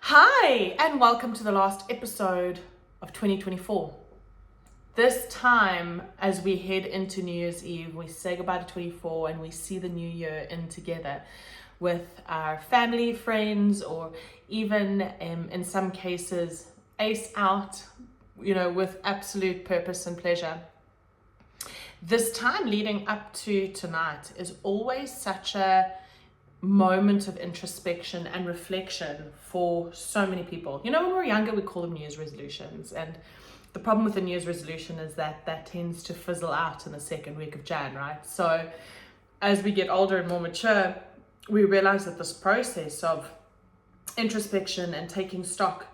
Hi, and welcome to the last episode of 2024. This time, as we head into New Year's Eve, we say goodbye to 24 and we see the new year in together with our family, friends, or even in some cases, ace out, with absolute purpose and pleasure. This time leading up to tonight is always such a moment of introspection and reflection for so many people. When we're younger, we call them New Year's resolutions. And the problem with the New Year's resolution is that tends to fizzle out in the second week of Jan, right? So as we get older and more mature, we realize that this process of introspection and taking stock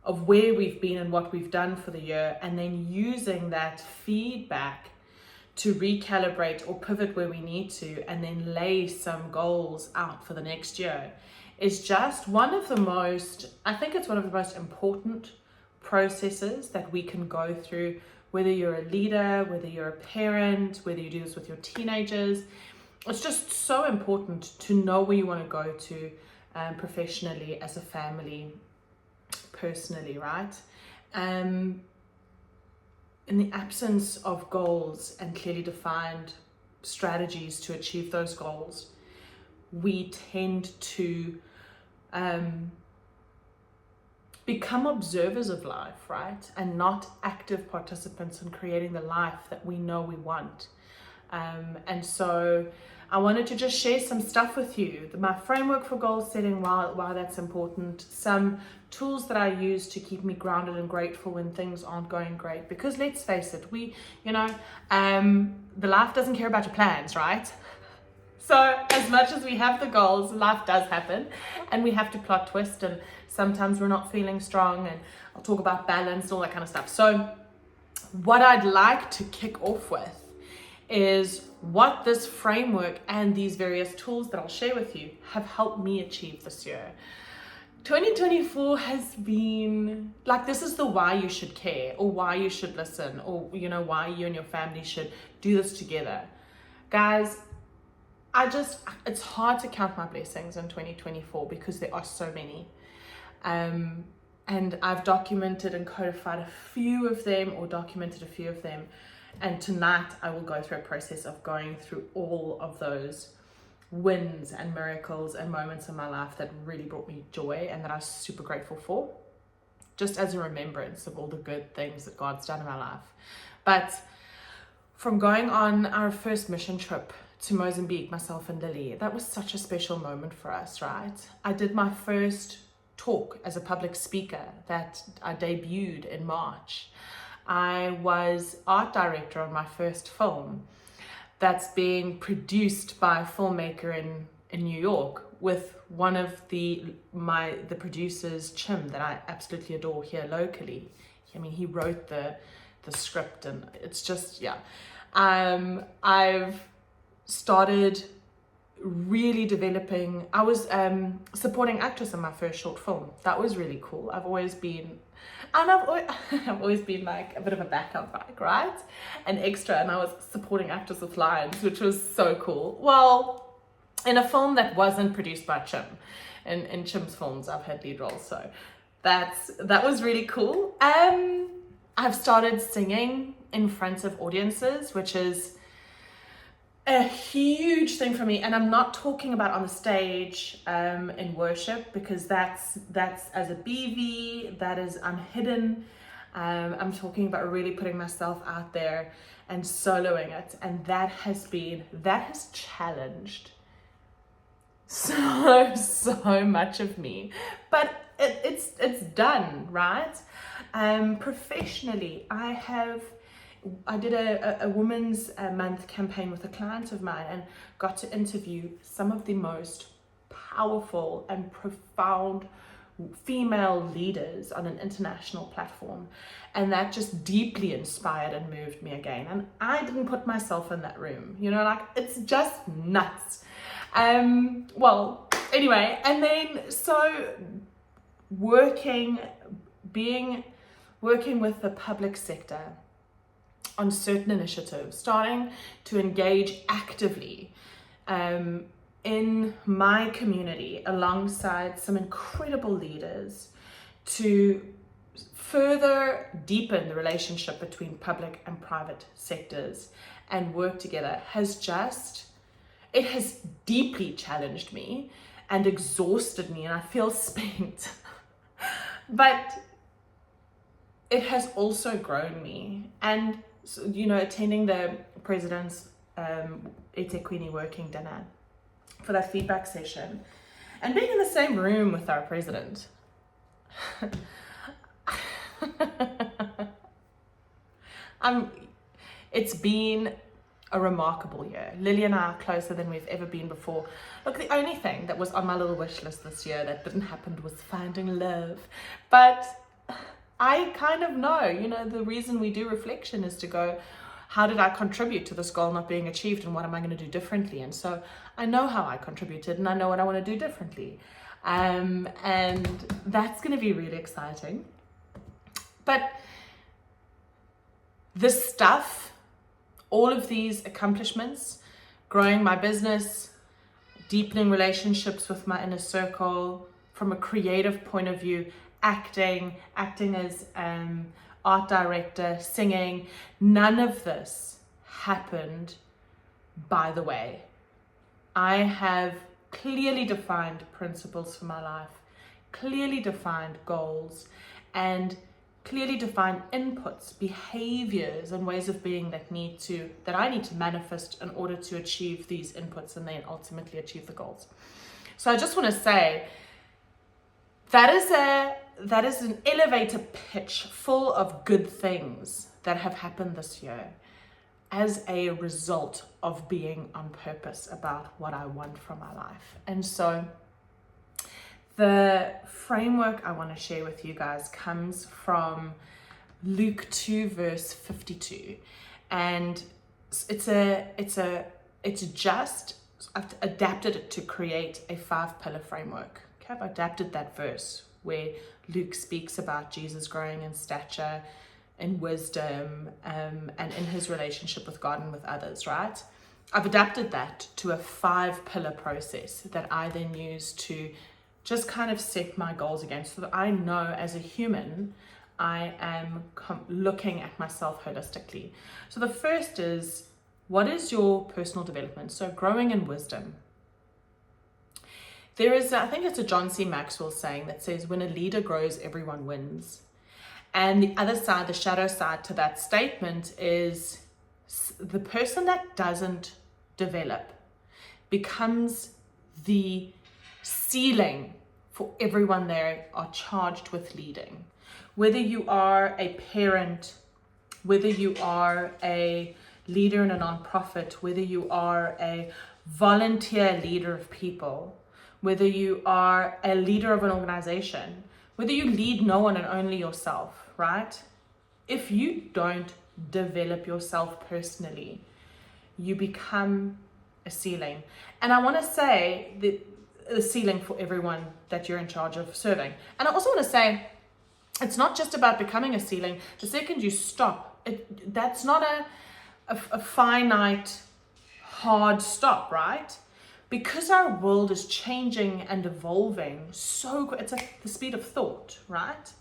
of where we've been and what we've done for the year, and then using that feedback to recalibrate or pivot where we need to, and then lay some goals out for the next year, is just one of the most important processes that we can go through, whether you're a leader, whether you're a parent, whether you do this with your teenagers. It's just so important to know where you want to go to professionally, as a family, personally, right? In the absence of goals and clearly defined strategies to achieve those goals, we tend to become observers of life, right? And not active participants in creating the life that we know we want. And so I wanted to just share some stuff with you, my framework for goal setting, why that's important, some tools that I use to keep me grounded and grateful when things aren't going great. Because let's face it, the life doesn't care about your plans, right? So as much as we have the goals, life does happen and we have to plot twist, and sometimes we're not feeling strong, and I'll talk about balance and all that kind of stuff. So what I'd like to kick off with is what this framework and these various tools that I'll share with you have helped me achieve this year. 2024 has been like, this is the why you should care, or why you should listen, or why you and your family should do this together. Guys, it's hard to count my blessings in 2024 because there are so many. And I've documented and codified a few of them, and tonight I will go through a process of going through all of those wins and miracles and moments in my life that really brought me joy and that I'm super grateful for, just as a remembrance of all the good things that God's done in my life. But from going on our first mission trip to Mozambique, myself and Lily, that was such a special moment for us, right? I did my first talk as a public speaker that I debuted in March. I was art director on my first film that's being produced by a filmmaker in New York with one of the producers, Chim, that I absolutely adore here locally. I mean, he wrote the script, and it's just, yeah. I've started really developing. I was supporting actress in my first short film. That was really cool. I've always been like a bit of a backup, like, right? An extra, and I was supporting actors with lines, which was so cool. Well, in a film that wasn't produced by Chim. In Chim's films, I've had lead roles, so that was really cool. I've started singing in front of audiences, which is a huge thing for me, and I'm not talking about on the stage in worship, because that's as a BV, I'm hidden. I'm talking about really putting myself out there and soloing it, and that has challenged so much of me, but it's done, right? Professionally, I did a Women's Month campaign with a client of mine and got to interview some of the most powerful and profound female leaders on an international platform. And that just deeply inspired and moved me again. And I didn't put myself in that room, it's just nuts. Well, anyway, and then so working with the public sector on certain initiatives, starting to engage actively in my community alongside some incredible leaders to further deepen the relationship between public and private sectors and work together it has deeply challenged me and exhausted me, and I feel spent. But it has also grown me. And, attending the president's eThekwini working dinner for that feedback session and being in the same room with our president. It's been a remarkable year. Lily and I are closer than we've ever been before. Look, the only thing that was on my little wish list this year that didn't happen was finding love. But I kind of know, the reason we do reflection is to go, how did I contribute to this goal not being achieved, and what am I going to do differently? And so I know how I contributed, and I know what I want to do differently. And that's going to be really exciting. But this stuff, all of these accomplishments, growing my business, deepening relationships with my inner circle, from a creative point of view, acting as art director, singing, none of this happened by the way. I have clearly defined principles for my life, clearly defined goals, and clearly defined inputs, behaviors, and ways of being that I need to manifest in order to achieve these inputs and then ultimately achieve the goals. So I just want to say that is an elevator pitch full of good things that have happened this year as a result of being on purpose about what I want from my life. And so the framework I want to share with you guys comes from Luke 2 verse 52, and I've adapted it to create a 5-pillar framework. Okay, I've adapted that verse where Luke speaks about Jesus growing in stature, in wisdom, and in his relationship with God and with others, right? I've adapted that to a 5-pillar process that I then use to just kind of set my goals against, so that I know as a human, I am looking at myself holistically. So the first is, what is your personal development? So growing in wisdom. There is, I think it's a John C. Maxwell saying that says, when a leader grows, everyone wins. And the other side, the shadow side to that statement is the person that doesn't develop becomes the ceiling for everyone they are charged with leading. Whether you are a parent, whether you are a leader in a nonprofit, whether you are a volunteer leader of people, whether you are a leader of an organization, whether you lead no one and only yourself, right? If you don't develop yourself personally, you become a ceiling. And I want to say that the ceiling for everyone that you're in charge of serving. And I also want to say, it's not just about becoming a ceiling. The second you stop, that's not a finite, hard stop, right? Because our world is changing and evolving it's like the speed of thought, right?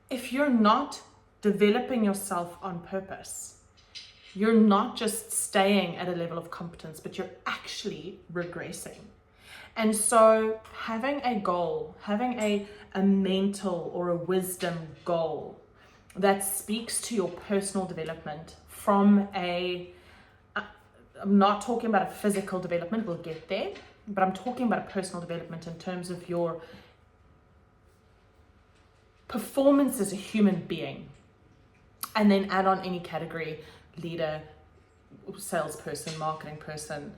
If you're not developing yourself on purpose, you're not just staying at a level of competence, but you're actually regressing. And so having a goal, having a mental or a wisdom goal that speaks to your personal development from I'm not talking about a physical development, we'll get there, but I'm talking about a personal development in terms of your performance as a human being. And then add on any category: leader, salesperson, marketing person,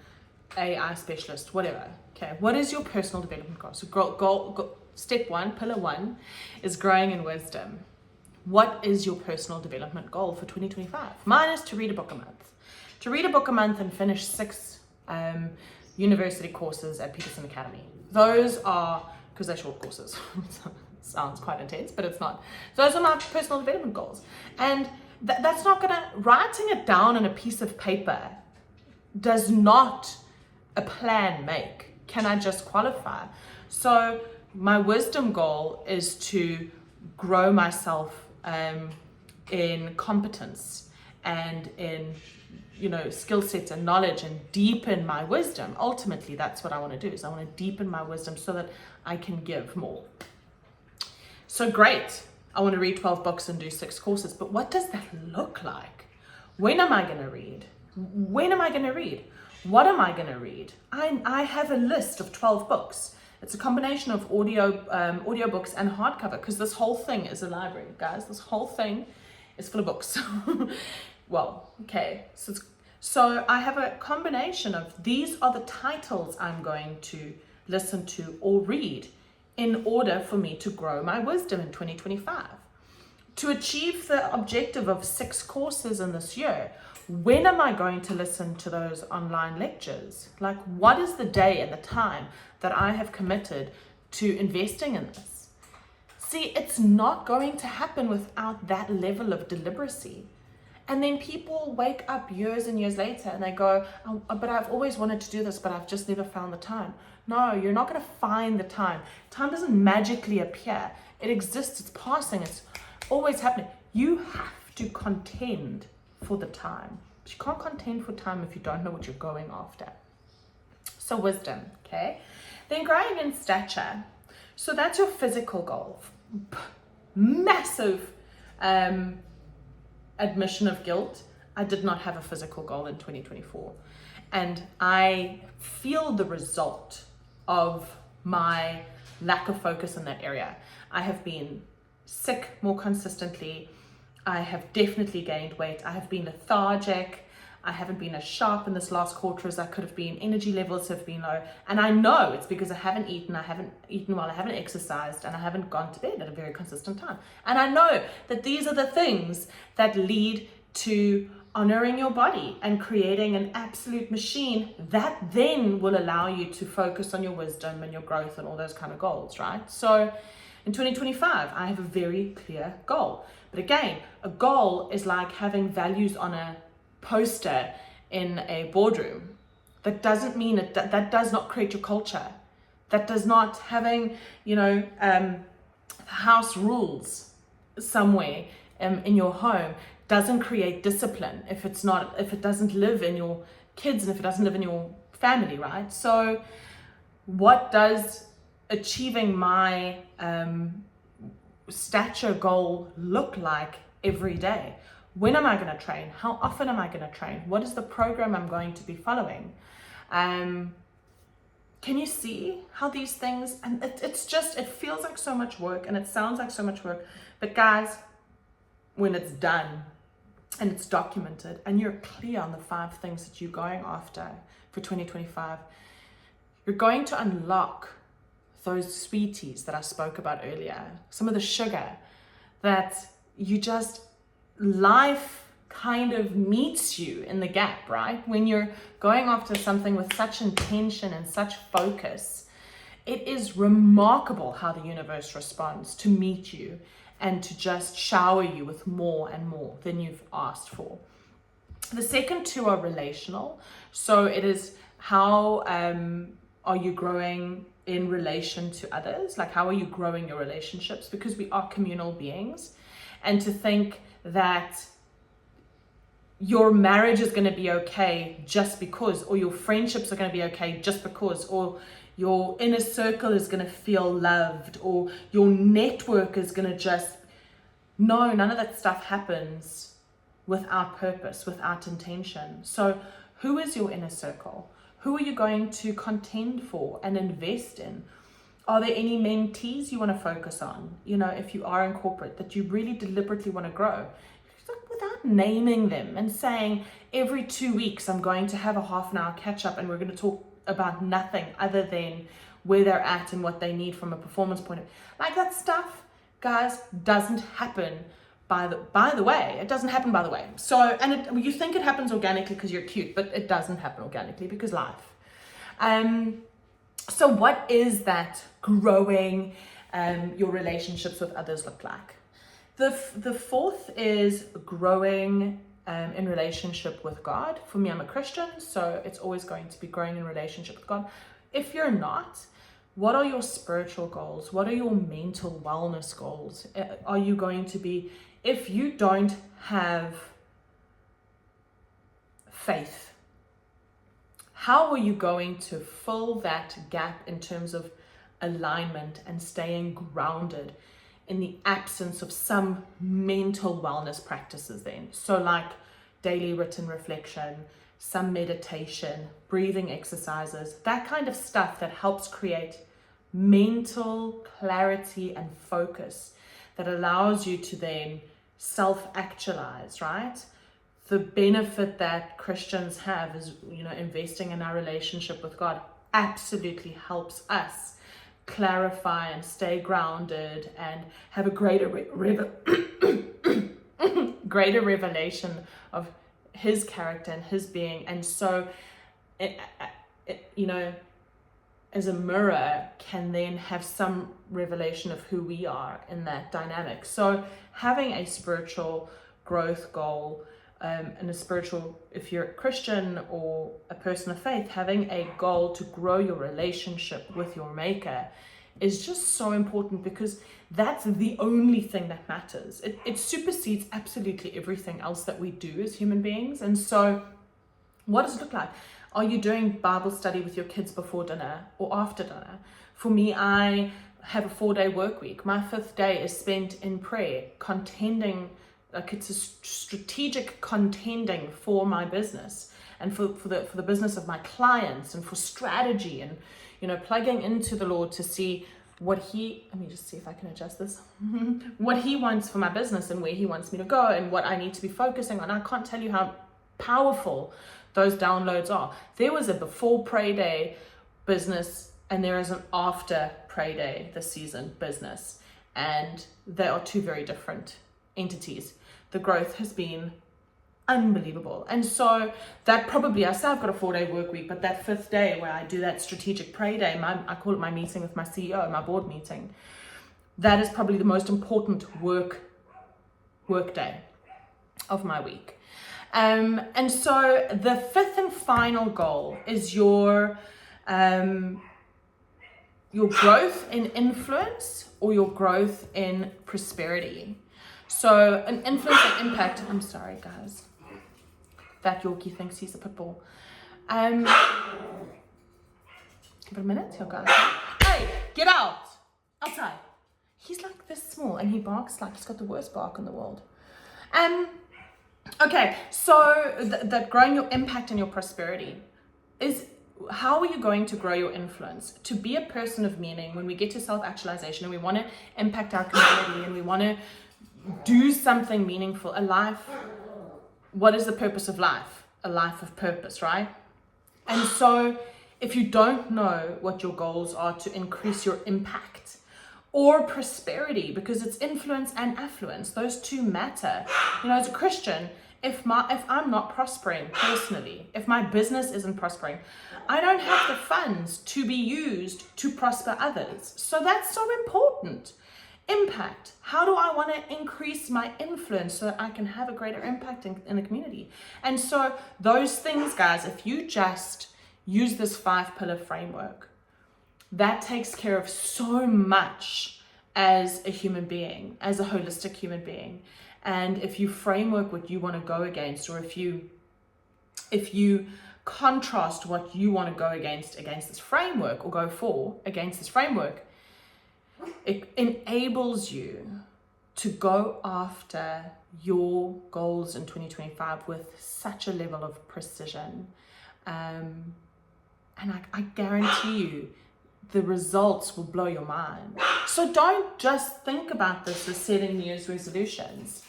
AI specialist, whatever. Okay, what is your personal development goal? So goal, step 1, pillar 1 is growing in wisdom. What is your personal development goal for 2025? Mine is to read a book a month. To read a book a month and finish 6 university courses at Peterson Academy. Those are, because they're short courses, sounds quite intense, but it's not. Those are my personal development goals. And that's not writing it down on a piece of paper does not a plan make? Can I just qualify? So my wisdom goal is to grow myself in competence and in skill sets and knowledge, and deepen my wisdom. Ultimately, that's what I want to do, is I want to deepen my wisdom so that I can give more. So great, I want to read 12 books and do 6 courses, but what does that look like? When am I going to read? When am I going to read? What am I going to read? I have a list of 12 books. It's a combination of audio books and hardcover, because this whole thing is a library, guys. This whole thing is full of books. Well, okay, so I have a combination of, these are the titles I'm going to listen to or read in order for me to grow my wisdom in 2025. To achieve the objective of 6 courses in this year, when am I going to listen to those online lectures? Like, what is the day and the time that I have committed to investing in this? See, it's not going to happen without that level of deliberacy. And then people wake up years and years later and they go, oh, but I've always wanted to do this, but I've just never found the time. No, you're not going to find the time. Time doesn't magically appear. It exists, it's passing, it's always happening. You have to contend for the time. But you can't contend for time if you don't know what you're going after. So wisdom, okay? Then growing in stature. So that's your physical goal. Massive admission of guilt. I did not have a physical goal in 2024. And I feel the result of my lack of focus in that area. I have been sick more consistently. I have definitely gained weight. I have been lethargic. I haven't been as sharp in this last quarter as I could have been. Energy levels have been low. And I know it's because I haven't eaten well, I haven't exercised, and I haven't gone to bed at a very consistent time. And I know that these are the things that lead to honoring your body and creating an absolute machine that then will allow you to focus on your wisdom and your growth and all those kind of goals, right? So in 2025, I have a very clear goal. But again, a goal is like having values on a poster in a boardroom. That doesn't mean it, that does not create your culture. That does not having, house rules somewhere in your home doesn't create discipline if it doesn't live in your kids and if it doesn't live in your family, right? So what does achieving my stature goal look like every day? When am I going to train? How often am I going to train? What is the program I'm going to be following? Can you see how these things, and it feels like so much work and it sounds like so much work, but guys, when it's done and it's documented and you're clear on the 5 things that you're going after for 2025, you're going to unlock those sweeties that I spoke about earlier, some of the sugar that life kind of meets you in the gap, right? When you're going after something with such intention and such focus, it is remarkable how the universe responds to meet you and to just shower you with more and more than you've asked for. The second 2 are relational. So it is how are you growing in relation to others? Like, how are you growing your relationships? Because we are communal beings. And to think that your marriage is going to be okay just because, or your friendships are going to be okay just because, or your inner circle is going to feel loved, or your network is going to no, none of that stuff happens without purpose, without intention. So who is your inner circle? Who are you going to contend for and invest in? Are there any mentees you want to focus on? If you are in corporate, that you really deliberately want to grow, without naming them and saying every 2 weeks I'm going to have a half an hour catch up and we're going to talk about nothing other than where they're at and what they need from a performance point of view. Like, that stuff, guys, doesn't happen by the way. It doesn't happen by the way. So, and you think it happens organically because you're cute, but it doesn't happen organically because life. So what is that growing your relationships with others look like? The 4th is growing in relationship with God. For me, I'm a Christian, so it's always going to be growing in relationship with God. If you're not, what are your spiritual goals? What are your mental wellness goals? Are you going to be, if you don't have faith, how are you going to fill that gap in terms of alignment and staying grounded in the absence of some mental wellness practices then? So like daily written reflection, some meditation, breathing exercises, that kind of stuff that helps create mental clarity and focus that allows you to then self-actualize, right? The benefit that Christians have is, investing in our relationship with God absolutely helps us clarify and stay grounded and have a greater greater revelation of his character and his being. And so as a mirror can then have some revelation of who we are in that dynamic. So having a spiritual growth goal, and a spiritual, if you're a Christian or a person of faith, having a goal to grow your relationship with your maker is just so important, because that's the only thing that matters. It supersedes absolutely everything else that we do as human beings. And so what does it look like? Are you doing Bible study with your kids before dinner or after dinner? For me, I have a 4-day work week. My 5th day is spent in prayer, contending. Like, it's a strategic contending for my business and for the business of my clients, and for strategy, and plugging into the Lord to see let me just see if I can adjust this, what he wants for my business and where he wants me to go and what I need to be focusing on. I can't tell you how powerful those downloads are. There was a before pray day business and there is an after pray day this season business, and they are two very different entities. The growth has been unbelievable. And so that probably, I say I've got a 4-day work week, but that 5th day where I do that strategic pray day, I call it my meeting with my CEO, my board meeting, that is probably the most important work day of my week. And so the 5th and final goal is your growth in influence or your growth in prosperity. So an influence and impact. I'm sorry, guys. That Yorkie thinks he's a pit bull. Give it a minute, here, guys. Hey, get out! Outside. He's like this small and he barks like he's got the worst bark in the world. Okay, so that growing your impact and your prosperity is, how are you going to grow your influence? To be a person of meaning, when we get to self-actualization and we want to impact our community and we want to do something meaningful, a life, what is the purpose of life? A life of purpose, right? And so if you don't know what your goals are to increase your impact or prosperity, because it's influence and affluence, those two matter. As a Christian, if I'm not prospering personally, if my business isn't prospering, I don't have the funds to be used to prosper others. So that's so important. Impact. How do I want to increase my influence so that I can have a greater impact in the community? And so those things, guys, if you just use this 5-pillar framework, that takes care of so much as a human being, as a holistic human being. And if you framework what you want to go against, or if you contrast what you want to go against this framework, or go for against this framework, it enables you to go after your goals in 2025 with such a level of precision. And I guarantee you, the results will blow your mind. So don't just think about this as setting New Year's resolutions.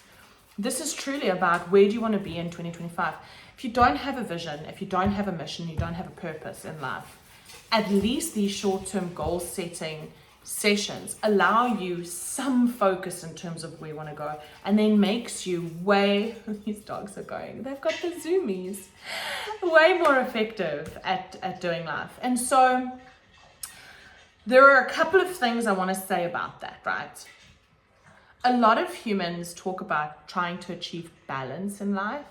This is truly about, where do you want to be in 2025? If you don't have a vision, if you don't have a mission, you don't have a purpose in life, at least these short-term goal setting sessions allow you some focus in terms of where you want to go, and then makes you these dogs are going, they've got the zoomies, way more effective at doing life. And so there are a couple of things I want to say about that, right? A lot of humans talk about trying to achieve balance in life,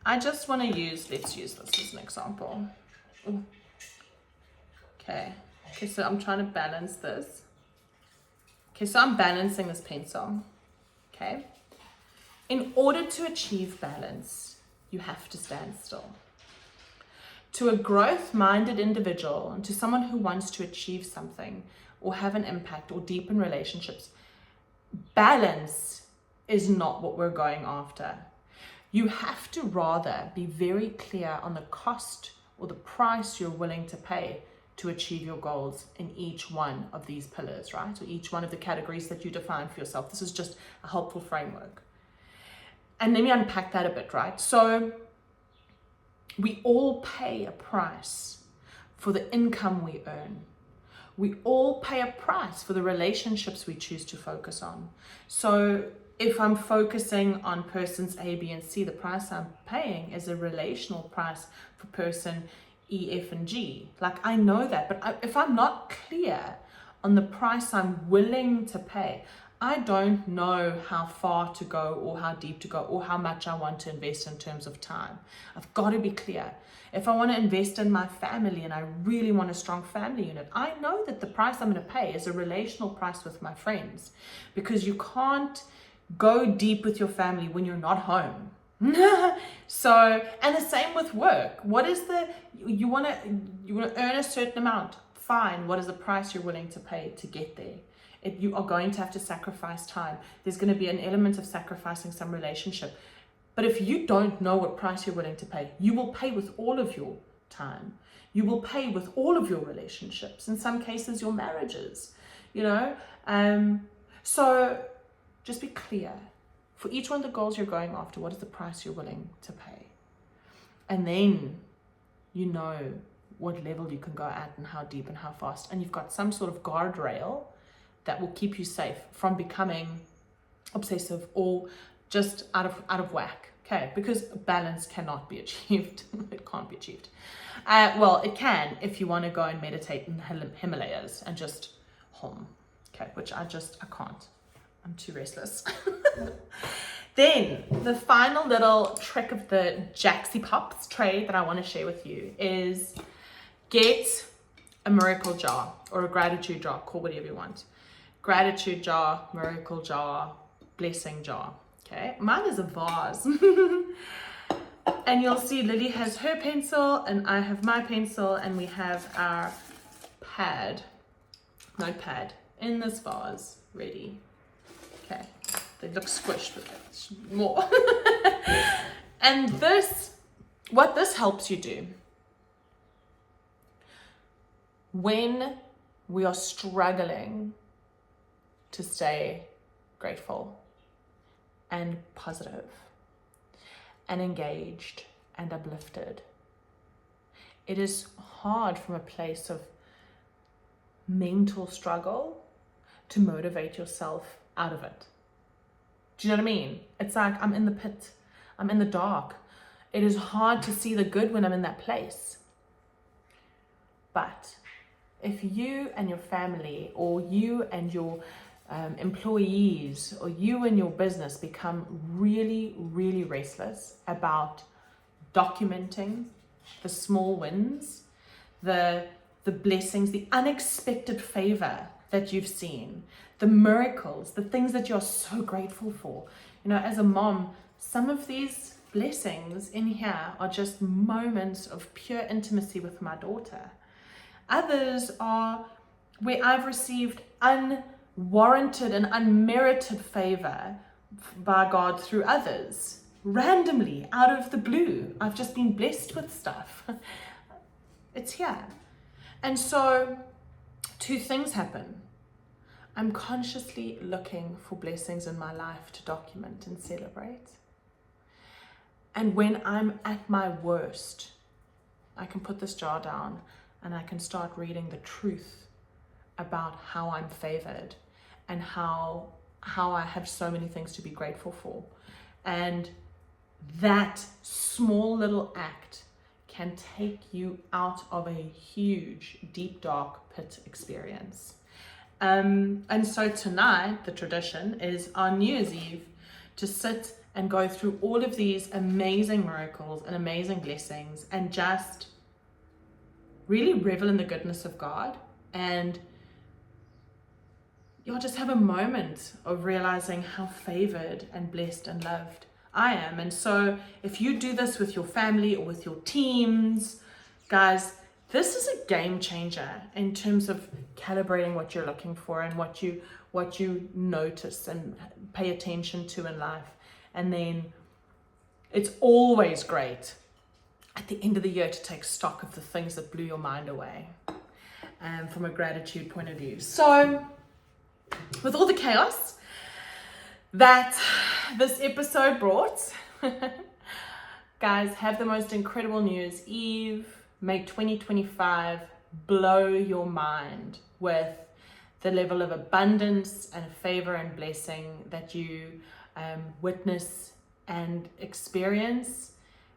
I just want to let's use this as an example. Ooh. Okay, so I'm trying to balance this. Okay, so I'm balancing this pencil. Okay. In order to achieve balance, you have to stand still. To a growth-minded individual, and to someone who wants to achieve something or have an impact or deepen relationships, balance is not what we're going after. You have to rather be very clear on the cost or the price you're willing to pay to achieve your goals in each one of these pillars, right? Or each one of the categories that you define for yourself. This is just a helpful framework. And let me unpack that a bit, right? So we all pay a price for the income we earn. We all pay a price for the relationships we choose to focus on. So if I'm focusing on persons A, B, and C, the price I'm paying is a relational price for person E, F, and G. Like, I know that, but if I'm not clear on the price I'm willing to pay, I don't know how far to go or how deep to go or how much I want to invest in terms of time. I've got to be clear. If I want to invest in my family and I really want a strong family unit, I know that the price I'm going to pay is a relational price with my friends, because you can't go deep with your family when you're not home. So, and the same with work. What is you want to earn a certain amount? Fine. What is the price you're willing to pay to get there? You are going to have to sacrifice time. There's going to be an element of sacrificing some relationship. But if you don't know what price you're willing to pay, you will pay with all of your time. You will pay with all of your relationships. In some cases, your marriages, So just be clear. For each one of the goals you're going after, what is the price you're willing to pay? And then you know what level you can go at and how deep and how fast. And you've got some sort of guardrail that will keep you safe from becoming obsessive or just out of whack. Okay, because balance cannot be achieved. It can't be achieved. Well, it can if you want to go and meditate in the Himalayas and just hum. Okay, which I can't. I'm too restless. Then the final little trick of the Jaxie Pops tray that I want to share with you is get a miracle jar or a gratitude jar, call whatever you want. Gratitude jar, miracle jar, blessing jar. Okay, mine is a vase. And you'll see Lily has her pencil and I have my pencil, and we have our notepad in this vase ready. Okay, they look squished, but it's more. And what this helps you do when we are struggling to stay grateful and positive and engaged and uplifted. It is hard from a place of mental struggle to motivate yourself out of it. Do you know what I mean? It's like I'm in the pit, I'm in the dark. It is hard to see the good when I'm in that place. But if you and your family, or you and your employees, or you and your business become really, really restless about documenting the small wins, the blessings, the unexpected favor that you've seen, the miracles, the things that you're so grateful for. As a mom, some of these blessings in here are just moments of pure intimacy with my daughter. Others are where I've received unwarranted and unmerited favor by God through others. Randomly, out of the blue, I've just been blessed with stuff. It's here. And so, two things happen. I'm consciously looking for blessings in my life to document and celebrate. And when I'm at my worst, I can put this jar down and I can start reading the truth about how I'm favored and how I have so many things to be grateful for. And that small little act can take you out of a huge, deep, dark pit experience. And so tonight, the tradition is on New Year's Eve to sit and go through all of these amazing miracles and amazing blessings and just really revel in the goodness of God, and you'll just have a moment of realizing how favored and blessed and loved I am. And so if you do this with your family or with your teams, guys, this is a game changer in terms of calibrating what you're looking for and what you notice and pay attention to in life. And then it's always great at the end of the year to take stock of the things that blew your mind away, from a gratitude point of view. So with all the chaos that this episode brought, guys, have the most incredible New Year's Eve. Make 2025 blow your mind with the level of abundance and favor and blessing that you witness and experience.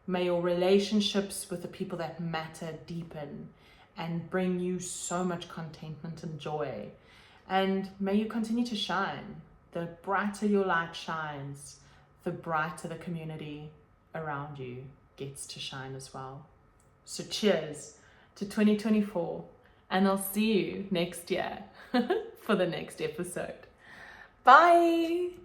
May your relationships with the people that matter deepen and bring you so much contentment and joy. And may you continue to shine. The brighter your light shines, the brighter the community around you gets to shine as well. So cheers to 2024, and I'll see you next year for the next episode. Bye.